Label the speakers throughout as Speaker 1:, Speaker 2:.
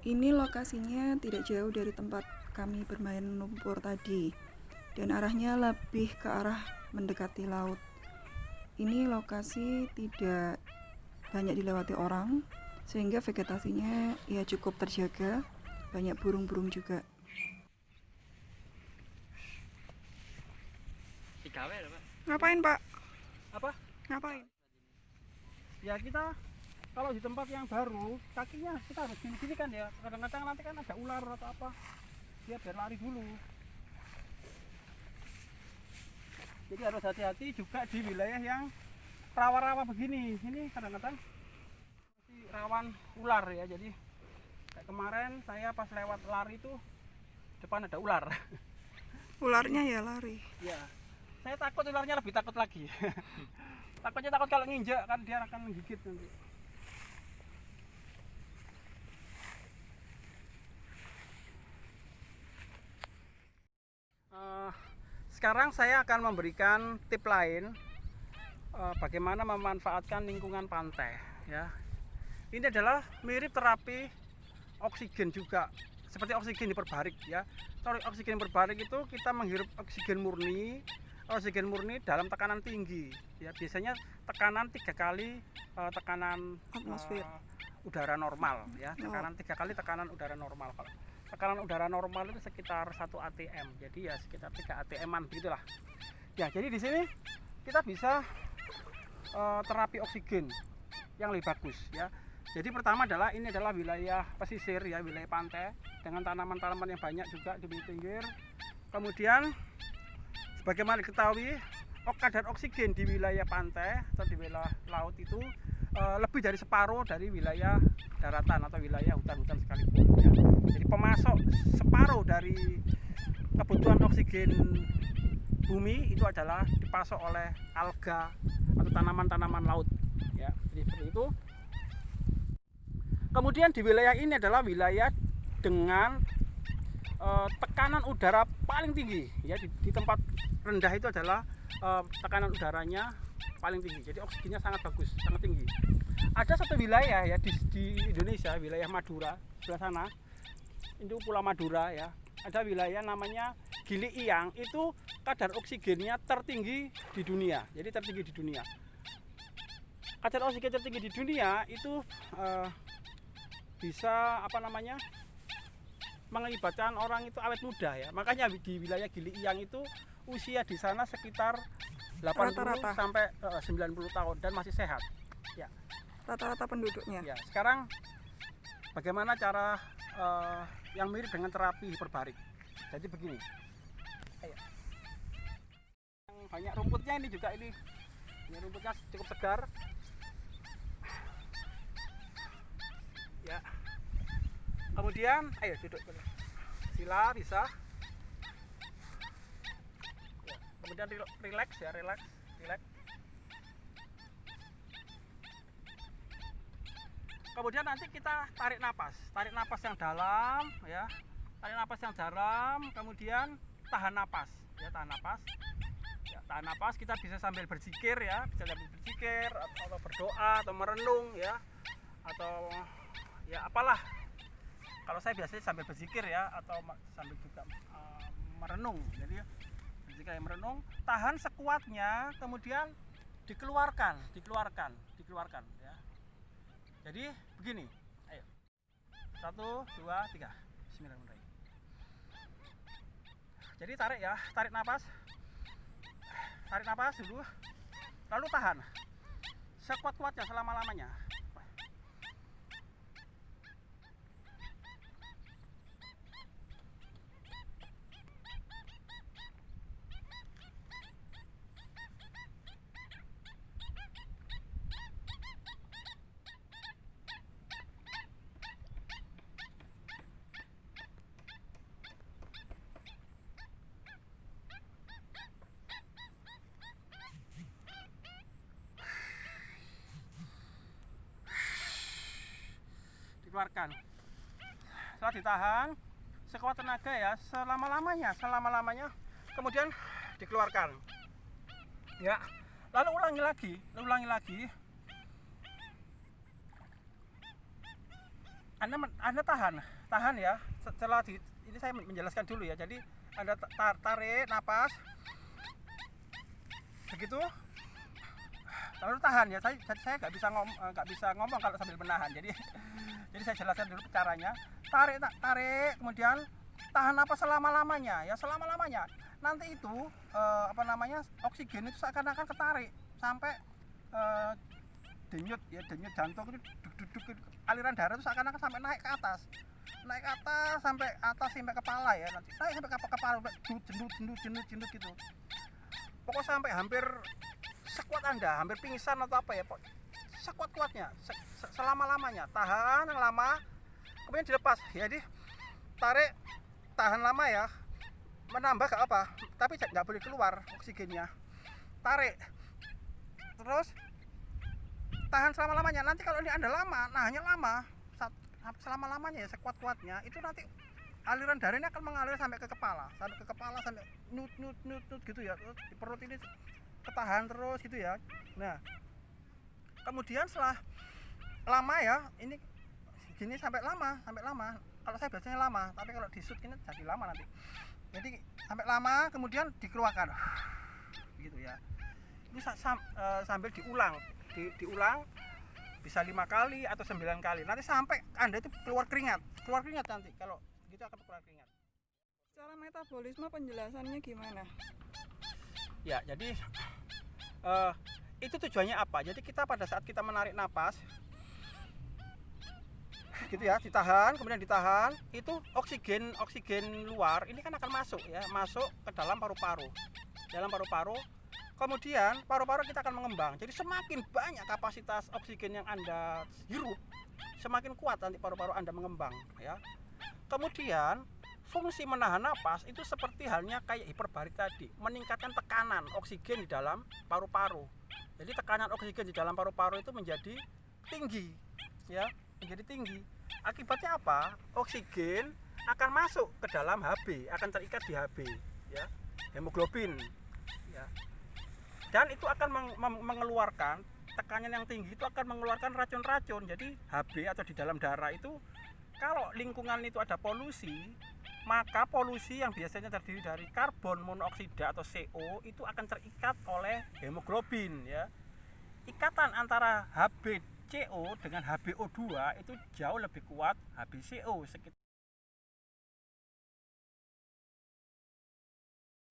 Speaker 1: Ini lokasinya tidak jauh dari tempat kami bermain lumpur tadi, dan arahnya lebih ke arah mendekati laut. Ini lokasi tidak banyak dilewati orang, sehingga vegetasinya ya cukup terjaga, banyak burung-burung juga.
Speaker 2: Digawe lho, Pak.
Speaker 1: Ngapain, Pak?
Speaker 2: Apa?
Speaker 1: Ngapain?
Speaker 2: Ya kita kalau di tempat yang baru, kakinya kita harus gini-gini kan ya. Kadang-kadang nanti kan ada ular atau apa. Dia biar lari dulu. Jadi harus hati-hati juga di wilayah yang rawa-rawa begini. Ini kadang-kadang masih rawan ular ya. Jadi kayak kemarin saya pas lewat lari itu depan ada ular.
Speaker 1: Ularnya ya lari.
Speaker 2: Ya, saya takut ularnya lebih takut lagi. Takutnya takut kalau nginjek kan dia akan menggigit nanti. Sekarang saya akan memberikan tip lain bagaimana memanfaatkan lingkungan pantai ya. Ini adalah mirip terapi oksigen juga, seperti oksigen hiperbarik ya. Kalau oksigen hiperbarik itu kita menghirup oksigen murni dalam tekanan tinggi ya. Biasanya tekanan 3 kali tekanan
Speaker 1: Atmosfer.
Speaker 2: udara normal ya. Tekanan 3 kali tekanan udara normal. Kalau tekanan udara normal itu sekitar 1 atm, jadi ya sekitar 3 atm-an begitulah ya. Jadi di sini kita bisa terapi oksigen yang lebih bagus ya. Jadi pertama adalah ini adalah wilayah pesisir ya, wilayah pantai dengan tanaman-tanaman yang banyak juga di pinggir. Kemudian sebagaimana diketahui kadar oksigen di wilayah pantai atau di wilayah laut itu lebih dari separuh dari wilayah daratan atau wilayah hutan-hutan sekalipun ya. Jadi pemasok separuh dari kebutuhan oksigen bumi itu adalah dipasok oleh alga atau tanaman-tanaman laut ya. Jadi seperti itu. Kemudian di wilayah ini adalah wilayah dengan tekanan udara paling tinggi ya. Di tempat rendah itu adalah tekanan udaranya paling tinggi, jadi oksigennya sangat bagus, sangat tinggi. Ada satu wilayah ya di Indonesia, wilayah Madura sebelah sana, itu Pulau Madura ya. Ada wilayah namanya Gili Iyang, itu kadar oksigennya tertinggi di dunia, jadi tertinggi di dunia. Kadar oksigen tertinggi di dunia itu bisa mengakibatkan orang itu awet muda ya. Makanya di wilayah Gili Iyang itu usia di sana sekitar 80
Speaker 1: Rata-rata.
Speaker 2: sampai 90 tahun dan masih sehat ya.
Speaker 1: Rata-rata penduduknya.
Speaker 2: Ya, sekarang bagaimana cara yang mirip dengan terapi hiperbarik. Jadi begini. Ayo. Yang banyak rumputnya ini juga ini rumputnya cukup segar. Ya. Kemudian ayo duduk. Sila bisa. Kemudian relax ya, relax. Kemudian nanti kita tarik napas yang dalam ya, kemudian tahan napas ya, tahan napas. Kita bisa sambil berzikir ya, atau berdoa atau merenung ya, atau ya apalah. Kalau saya biasanya sambil berzikir ya, atau sambil juga merenung. Jadi jika merenung, tahan sekuatnya, kemudian dikeluarkan ya. Jadi begini, ayo 1, 2, 3, bismillahirrahmanirrahim. Jadi tarik napas dulu, lalu tahan sekuat-kuatnya selama-lamanya. Dikeluarkan. Setelah ditahan sekuat tenaga ya, selama-lamanya, kemudian dikeluarkan. Ya. Lalu ulangi lagi. Anda tahan ya. Setelah ini saya menjelaskan dulu ya. Jadi Anda tarik napas begitu, lalu tahan ya. Saya nggak bisa ngomong kalau sambil menahan. Jadi saya jelaskan dulu caranya. Tarik, kemudian tahan napas selama-lamanya ya, selama-lamanya. Nanti itu oksigen itu seakan-akan ketarik sampai denyut jantung itu duduk, aliran darah itu seakan-akan sampai naik ke atas sampai kepala ya, nanti naik sampai ke kepala, jendut gitu. Pokoknya sampai hampir sekuat Anda, hampir pingsan atau apa ya, sekuat-kuatnya, selama-lamanya. Tahan yang lama, kemudian dilepas. Jadi tarik, tahan lama ya, menambah ke apa, tapi nggak boleh keluar oksigennya. Tarik, terus tahan selama-lamanya. Nanti kalau ini Anda nahannya lama, selama-lamanya ya, sekuat-kuatnya, itu nanti aliran darahnya akan mengalir sampai ke kepala, sampai nut gitu ya, di perut ini ketahan terus gitu ya. Nah, kemudian setelah lama ya, ini gini sampai lama. Kalau saya biasanya lama, tapi kalau di shoot ini jadi lama nanti. Jadi sampai lama, kemudian dikeluarkan gitu ya. Ini sambil diulang bisa 5 kali atau 9 kali. Nanti sampai Anda itu keluar keringat nanti. Kalau gitu akan keluar keringat.
Speaker 1: Cara metabolisme penjelasannya gimana?
Speaker 2: Ya, jadi itu tujuannya apa? Jadi kita pada saat kita menarik napas gitu ya, ditahan, kemudian ditahan, itu oksigen luar ini kan akan masuk ke dalam paru-paru. Kemudian paru-paru kita akan mengembang. Jadi semakin banyak kapasitas oksigen yang Anda hirup, semakin kuat nanti paru-paru Anda mengembang ya. Kemudian fungsi menahan napas itu seperti halnya kayak hiperbarik tadi, meningkatkan tekanan oksigen di dalam paru-paru. Jadi tekanan oksigen di dalam paru-paru itu menjadi tinggi ya, Akibatnya apa? Oksigen akan masuk ke dalam HB, akan terikat di HB ya, hemoglobin ya. Dan itu akan mengeluarkan tekanan yang tinggi, itu akan mengeluarkan racun-racun. Jadi HB atau di dalam darah itu, kalau lingkungan itu ada polusi, maka polusi yang biasanya terdiri dari karbon monoksida atau CO itu akan terikat oleh hemoglobin ya. Ikatan antara HbCO dengan HbO2 itu jauh lebih kuat HbCO sekitar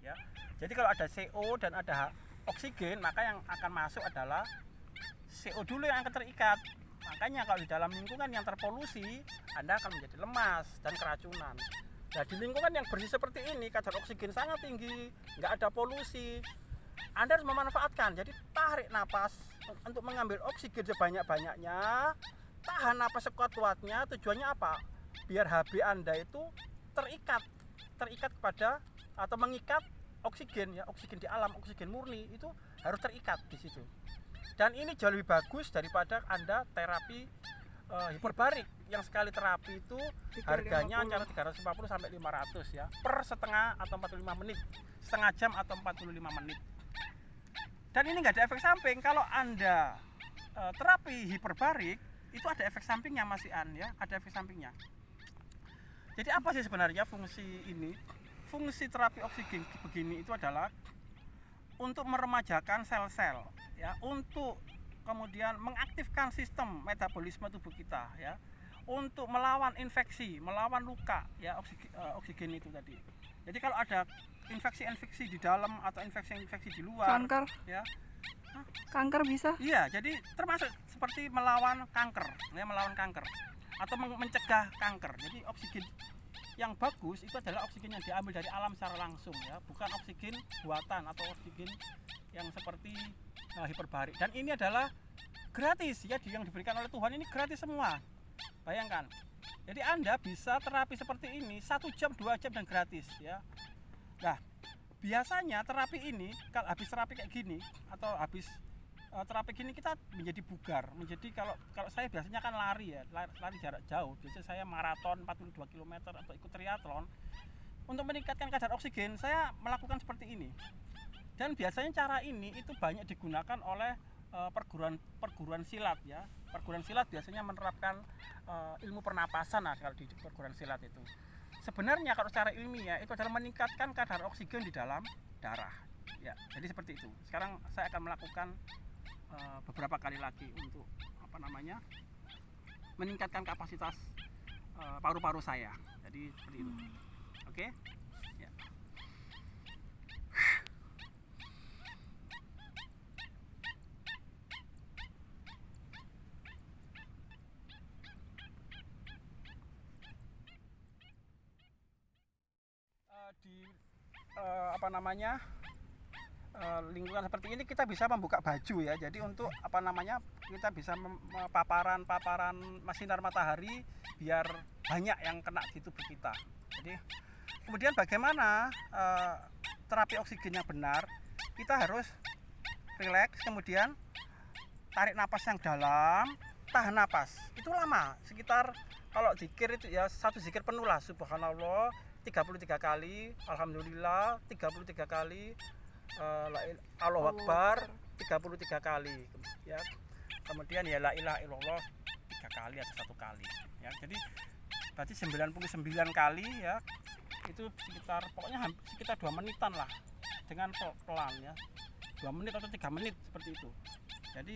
Speaker 2: ya. Jadi kalau ada CO dan ada oksigen, maka yang akan masuk adalah CO dulu yang akan terikat. Makanya kalau di dalam lingkungan yang terpolusi, Anda akan menjadi lemas dan keracunan. Nah, di lingkungan yang bersih seperti ini, kadar oksigen sangat tinggi, nggak ada polusi, Anda harus memanfaatkan. Jadi tarik napas untuk mengambil oksigen sebanyak-banyaknya, tahan napas sekuat-kuatnya. Tujuannya apa? Biar HB Anda itu terikat kepada atau mengikat oksigen ya, oksigen di alam, oksigen murni itu harus terikat di situ. Dan ini jauh lebih bagus daripada Anda terapi hiperbarik yang sekali terapi itu harganya antara 350 sampai 500 ya, per setengah atau 45 menit, setengah jam atau 45 menit. Dan ini nggak ada efek samping. Kalau Anda terapi hiperbarik itu ada efek sampingnya Mas Ian ya, ada efek sampingnya. Jadi apa sih sebenarnya fungsi ini? Fungsi terapi oksigen begini itu adalah untuk meremajakan sel-sel ya, untuk kemudian mengaktifkan sistem metabolisme tubuh kita ya, untuk melawan infeksi, melawan luka ya, oksigen itu tadi. Jadi kalau ada infeksi di dalam atau infeksi di luar,
Speaker 1: kanker
Speaker 2: ya.
Speaker 1: Kanker bisa?
Speaker 2: Iya, jadi termasuk seperti melawan kanker atau mencegah kanker. Jadi oksigen yang bagus itu adalah oksigen yang diambil dari alam secara langsung ya, bukan oksigen buatan atau oksigen yang seperti hiperbarik. Dan ini adalah gratis ya, yang diberikan oleh Tuhan ini gratis semua. Bayangkan. Jadi Anda bisa terapi seperti ini 1 jam, 2 jam dan gratis ya. Nah, biasanya terapi ini kalau habis terapi kayak gini atau habis terapi gini kita menjadi bugar, kalau saya biasanya kan lari jarak jauh, biasanya saya maraton 42 km atau ikut triathlon. Untuk meningkatkan kadar oksigen saya melakukan seperti ini, dan biasanya cara ini itu banyak digunakan oleh perguruan silat ya. Perguruan silat biasanya menerapkan ilmu pernapasan kalau di perguruan silat itu. Sebenarnya kalau secara ilmiah itu adalah meningkatkan kadar oksigen di dalam darah. Ya, jadi seperti itu. Sekarang saya akan melakukan beberapa kali lagi untuk meningkatkan kapasitas paru-paru saya. Jadi seperti itu. Oke? Ya. Di lingkungan seperti ini kita bisa membuka baju ya. Jadi untuk kita bisa paparan sinar matahari biar banyak yang kena di tubuh kita. Jadi kemudian bagaimana terapi oksigen yang benar? Kita harus rileks, kemudian tarik napas yang dalam, tahan napas. Itu lama, sekitar kalau zikir itu ya satu zikir penuh lah, subhanallah 33 kali, alhamdulillah 33 kali, Allahu Akbar 33 kali ya. Kemudian ya la ilaha illallah 3 kali atau 1 kali ya. Jadi berarti 99 kali ya. Itu pokoknya sekitar 2 menitan lah dengan pelan ya. 2 menit atau 3 menit seperti itu. Jadi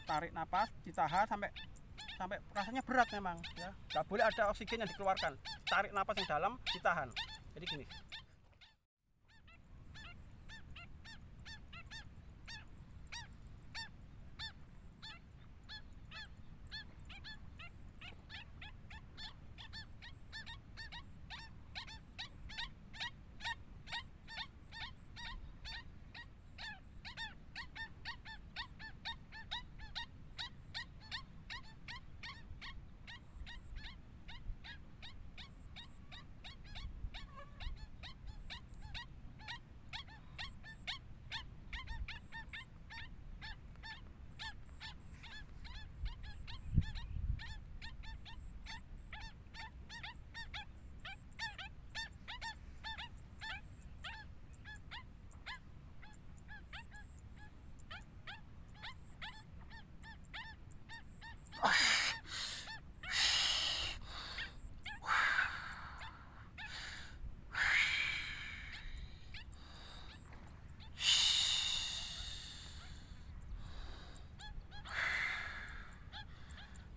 Speaker 2: tarik napas, ditahan sampai rasanya berat memang ya. Nggak boleh ada oksigen yang dikeluarkan. Tarik napas yang dalam, ditahan. Jadi gini.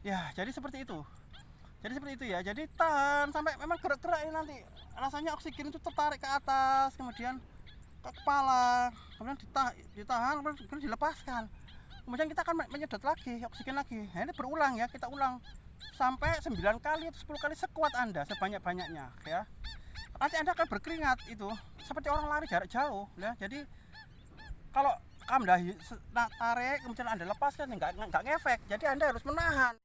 Speaker 2: Ya, jadi seperti itu. Ya. Jadi tahan sampai memang gerak-gerak ini nanti. Rasanya oksigen itu tertarik ke atas, kemudian ke kepala, kemudian ditahan, kemudian dilepaskan. Kemudian kita akan menyedot lagi, oksigen lagi. Nah, ini berulang ya, kita ulang sampai 9 kali atau 10 kali sekuat Anda, sebanyak-banyaknya ya. Nanti Anda akan berkeringat itu seperti orang lari jarak jauh ya. Jadi kalau Anda tarik kemudian Anda lepaskan nggak ngefek. Jadi Anda harus menahan.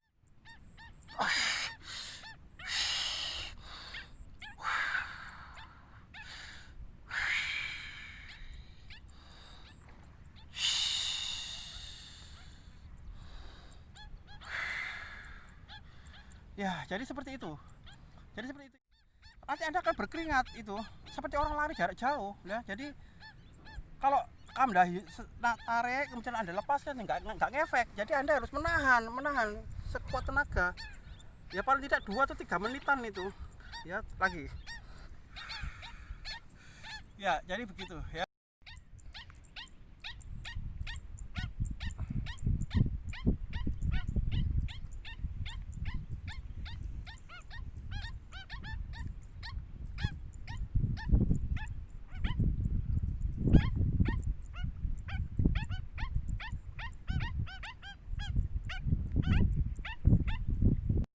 Speaker 2: Ya, jadi seperti itu. Nanti Anda akan berkeringat itu seperti orang lari jarak jauh ya. Jadi kalau Anda tarik kemudian Anda lepaskan nggak ngefek. Jadi Anda harus menahan sekuat tenaga. Ya paling tidak 2 atau 3 menitan itu. Ya, lagi. Ya, jadi begitu ya.